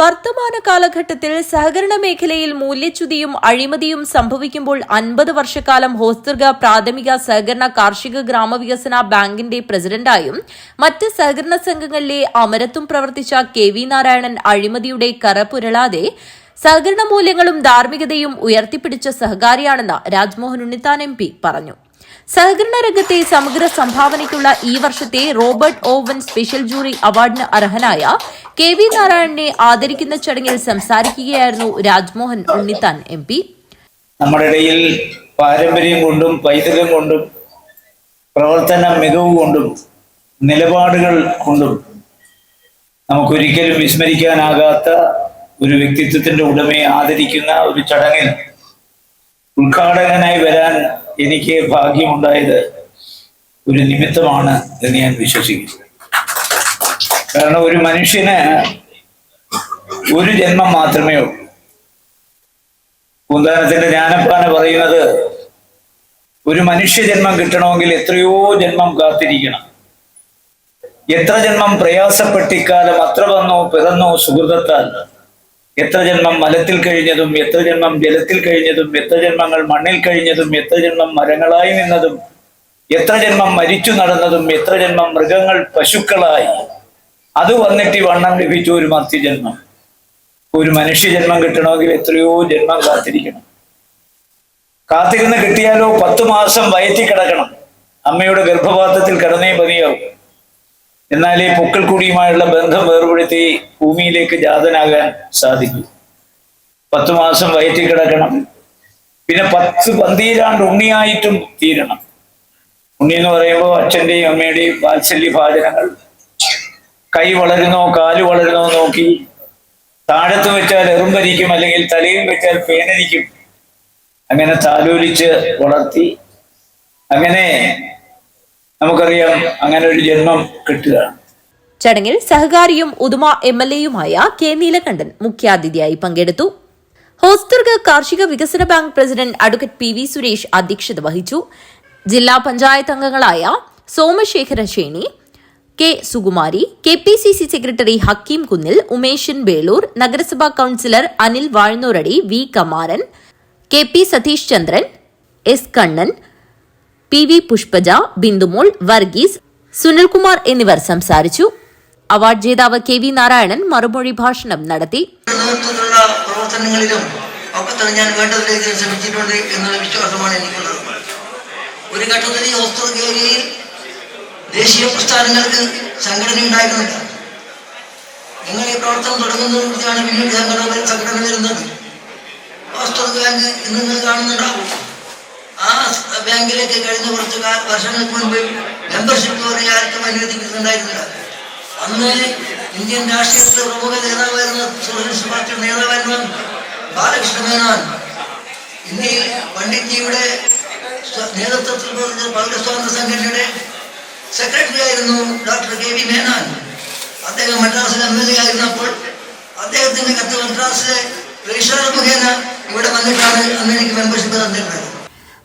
വർത്തമാന കാലഘട്ടത്തിൽ സഹകരണ മേഖലയിൽ മൂല്യച്യുതിയും അഴിമതിയും സംഭവിക്കുമ്പോൾ 50 വർഷക്കാലം ഹോസ്ദുർഗ പ്രാഥമിക സഹകരണ കാർഷിക ഗ്രാമവികസന ബാങ്കിന്റെ പ്രസിഡന്റായും മറ്റ് സഹകരണ സംഘങ്ങളിലെ അമരത്തും പ്രവർത്തിച്ച കെ.വി. നാരായണൻ അഴിമതിയുടെ കറപുരളാതെ സഹകരണ മൂല്യങ്ങളും ധാർമ്മികതയും ഉയർത്തിപ്പിടിച്ച സഹകാരിയാണെന്ന് രാജ്മോഹൻ ഉണ്ണിത്താൻ എം.പി. പറഞ്ഞു. സഹകരണ രംഗത്തെ സമഗ്ര സംഭാവനയ്ക്കുള്ള ഈ വർഷത്തെ റോബർട്ട് ഓവൻ സ്പെഷ്യൽ ജൂറി അവാർഡിന് അർഹനായ കെ.വി. നാരായണനെ ആദരിക്കുന്ന ചടങ്ങിൽ സംസാരിക്കുകയായിരുന്നു രാജ്മോഹൻ ഉണ്ണിത്താൻ എം.പി. നമ്മുടെ ഇടയിൽ പാരമ്പര്യം കൊണ്ടും പൈതൃകം കൊണ്ടും പ്രവർത്തന മികവ് കൊണ്ടും നിലപാടുകൾ കൊണ്ടും നമുക്കൊരിക്കലും വിസ്മരിക്കാനാകാത്ത ഒരു വ്യക്തിത്വത്തിന്റെ ഉടമയെ ആദരിക്കുന്ന ഒരു ചടങ്ങിൽ ഉദ്ഘാടകനായി വരാൻ എനിക്ക് ഭാഗ്യമുണ്ടായത് ഒരു നിമിത്തമാണ് എന്ന് ഞാൻ വിശ്വസിക്കുന്നു. കാരണം ഒരു മനുഷ്യന് ഒരു ജന്മം മാത്രമേ ഉള്ളൂ. പൂന്താനത്തിന്റെ ജ്ഞാനപ്പാന പറയുന്നത് ഒരു മനുഷ്യജന്മം കിട്ടണമെങ്കിൽ എത്രയോ ജന്മം കാത്തിരിക്കണം. എത്ര ജന്മം പ്രയാസപ്പെട്ടിക്കാലം അത്ര വന്നോ പിറന്നോ സുഹൃതത്താൽ. എത്ര ജന്മം മലത്തിൽ കഴിഞ്ഞതും എത്ര ജന്മം ജലത്തിൽ കഴിഞ്ഞതും എത്ര ജന്മങ്ങൾ മണ്ണിൽ കഴിഞ്ഞതും എത്ര ജന്മം മരങ്ങളായി നിന്നതും എത്ര ജന്മം മരിച്ചു നടന്നതും എത്ര ജന്മം മൃഗങ്ങൾ പശുക്കളായി. അത് വന്നിട്ട് ഈ വണ്ണം ലഭിച്ച ഒരു മർത്യജന്മം. ഒരു മനുഷ്യജന്മം കിട്ടണമെങ്കിൽ എത്രയോ ജന്മം കാത്തിരിക്കണം. കാത്തിരുന്ന് കിട്ടിയാലോ 10 മാസം വയറ്റി കിടക്കണം. അമ്മയുടെ ഗർഭപാത്രത്തിൽ കിടന്നേ മതിയാവും. എന്നാലേ പൊക്കിൾ കൂടിയുമായുള്ള ബന്ധം വേർപെടുത്തി ഭൂമിയിലേക്ക് ജാതനാകാൻ സാധിക്കും. 10 മാസം വയറ്റി കിടക്കണം. പിന്നെ 10 പന്തീരാണ്ട് ഉണ്ണിയായിട്ടും തീരണം. ഉണ്ണി എന്ന് പറയുമ്പോൾ അച്ഛന്റെയും അമ്മയുടെയും വാത്സല്യ ഭാചനങ്ങൾ. കൈ വളരുന്നോ കാല് വളരുന്നോ നോക്കി താഴത്ത് വെച്ചാൽ എറുമ്പരിക്കും, അല്ലെങ്കിൽ തലയിൽ വെച്ചാൽ പേനരിക്കും. അങ്ങനെ താലോലിച്ച് വളർത്തി അങ്ങനെ നമുക്കറിയാം അങ്ങനെ ഒരു ജന്മം കിട്ടുകയാണ്. ചടങ്ങിൽ സഹകാരിയും ഉദുമ എം.എൽ.എയുമായ കെ. നീലകണ്ഠൻ മുഖ്യാതിഥിയായി പങ്കെടുത്തു. ഹോസ്ദുർഗ കാർഷിക വികസന bank president advocate P V. Suresh അധ്യക്ഷത വഹിച്ചു. ജില്ലാ പഞ്ചായത്ത് അംഗങ്ങളായ Somashekhara Sheni, K. Sukumari, KPCC secretary Hakeem Kunnil, Umeshan Belur, നഗരസഭാ councillor Anil Vazhunnoradi, V. Kamaran, K P. Satheesh Chandran, S. Kannan, P V. Pushpaja, Bindumol, Varghese, Sunilkumar എന്നിവർ സംസാരിച്ചു. അവാർഡ് ജേതാവ് കെ.വി. നാരായണൻ മറുമൊഴി ഭാഷണം നടത്തി. പ്രവർത്തനങ്ങളിലും ഒക്കെ തന്നെ ഞാൻ വേണ്ടതിലേക്ക് ശ്രമിച്ചിട്ടുണ്ട് എന്നുള്ള വിശ്വാസമാണ് എനിക്കുള്ളത്. ഒരു ഘട്ടത്തിൽ ഈ ഹോസ്ദുർഗ ഏരിയയിൽ ദേശീയ പ്രസ്ഥാനങ്ങൾക്ക് സംഘടന ഉണ്ടായിരുന്നില്ല. നിങ്ങൾ ഈ പ്രവർത്തനം തുടങ്ങുന്നതോടുകൂടിയാണ് പിന്നീട് സംഘടന വരുന്നത്. ഹോസ്ദുർഗ ബാങ്ക് ഇന്ന് നിങ്ങൾ കാണുന്നുണ്ടാവും. ആ ബാങ്കിലേക്ക് കഴിഞ്ഞ കുറച്ച് വർഷങ്ങൾക്ക് മുൻപ് മെമ്പർഷിപ്പ് വരെ ആർക്കും അനുവദിക്കുന്നുണ്ടായിരുന്നില്ല. അന്ന് ഇന്ത്യൻ രാഷ്ട്രീയത്തിലെ പ്രമുഖ നേതാവായിരുന്ന സോഷ്യലിസ്റ്റ് പാർട്ടിയുടെ നേതാവായിരുന്ന ബാലകൃഷ്ണ മേനോൻ, ഇന്ത്യയിൽ പണ്ഡിറ്റ്ജിയുടെ നേതൃത്വത്തിൽ പ്രവർത്തിച്ച പൗരസ്വാതന്ത്ര്യ സംഘടനയുടെ സെക്രട്ടറി ആയിരുന്നു ഡോക്ടർ കെ.വി. മേനോൻ. അദ്ദേഹം മദ്രാസിലെ എം.എൽ.എ ആയിരുന്നപ്പോൾ അദ്ദേഹത്തിന്റെ കത്ത് മദ്രാസിലെ രജിസ്ട്രാർ മുഖേന ഇവിടെ വന്നിട്ടാണ് അന്ന് എനിക്ക് മെമ്പർഷിപ്പ് തന്നിട്ടുള്ളത്.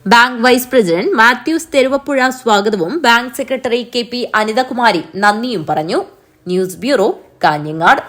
Bank vice president Mathews Theruvappuzha സ്വാഗതവും ബാങ്ക് സെക്രട്ടറി കെ.പി. അനിതകുമാരി നന്ദിയും പറഞ്ഞു. News bureau, Kanhangad.